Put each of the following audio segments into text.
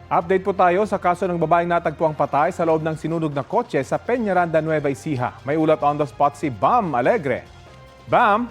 Update po tayo sa kaso ng babaeng natagpuang patay sa loob ng sinunog na kotse sa Peñaranda, Nueva Ecija. May ulat on the spot si Bam Alegre. Bam!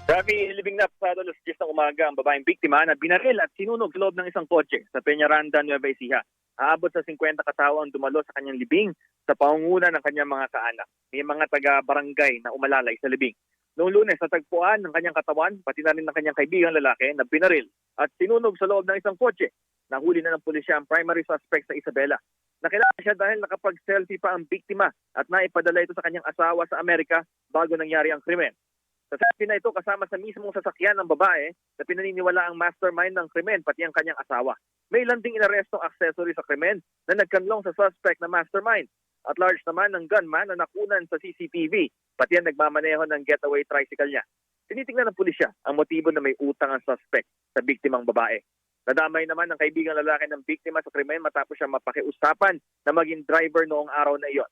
Grabe, libing na pasado alas 10 ng umaga ang babaeng biktima na binaril at sinunog sa loob ng isang kotse sa Peñaranda, Nueva Ecija. Aabot sa 50 katao ang dumalo sa kanyang libing sa pangunguna ng kanyang mga kaanak. May mga taga-barangay na umalalay sa libing. Noong Lunes, natagpuan ng kanyang katawan, pati na rin ng kanyang kaibigang lalaki na binaril at sinunog sa loob ng isang kotse. Nahuli na ng pulisya ang primary suspect sa Isabela. Nakilala siya dahil nakapag-selfie pa ang biktima at naipadala ito sa kanyang asawa sa Amerika bago nangyari ang krimen. Sa selfie na ito kasama sa mismong sasakyan ng babae na pinaniniwala ang mastermind ng krimen pati ang kanyang asawa. May ilan ding inarestong accessory sa krimen na nagkanlong sa suspect na mastermind. At large naman ng gunman na nakunan sa CCTV, pati ang nagmamaneho ng getaway tricycle niya. Tinitingnan ng pulisya ang motibo na may utang ang suspect sa biktimang babae. Nadamay naman ng kaibigang lalaki ng biktima sa krimen matapos siya mapakiusapan na maging driver noong araw na iyon.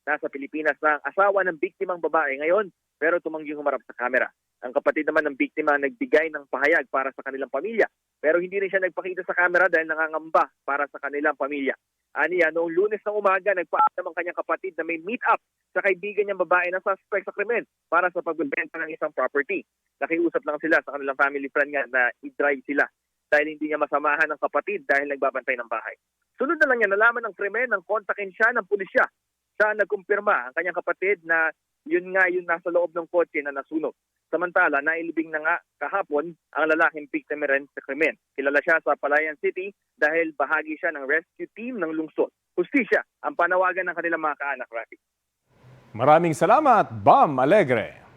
Nasa Pilipinas na ang asawa ng biktimang babae ngayon pero tumangging humarap sa kamera. Ang kapatid naman ng biktima nagbigay ng pahayag para sa kanilang pamilya pero hindi rin siya nagpakita sa kamera dahil nangangamba para sa kanilang pamilya. Aniya, noong Lunes ng umaga, nagpaalam ang kanyang kapatid na may meet-up sa kaibigan niyang babae na suspect sa krimen para sa pagbebenta ng isang property. Nakiusap lang sila sa kanilang family friend nga na i-drive sila dahil hindi niya masamahan ng kapatid dahil nagbabantay ng bahay. Sunod na lang niya nalaman ng krimen nang kontakin siya ng pulisya. Siya nagkumpirma ang kanyang kapatid na yun nga yung nasa loob ng kotse na nasunog. Samantala, nailibing na nga kahapon ang lalaking biktima rin sa krimen. Kilala siya sa Palayan City dahil bahagi siya ng rescue team ng lungsod. Hustisya ang panawagan ng kanilang mga kaanak, Rafi. Maraming salamat, Bam Alegre.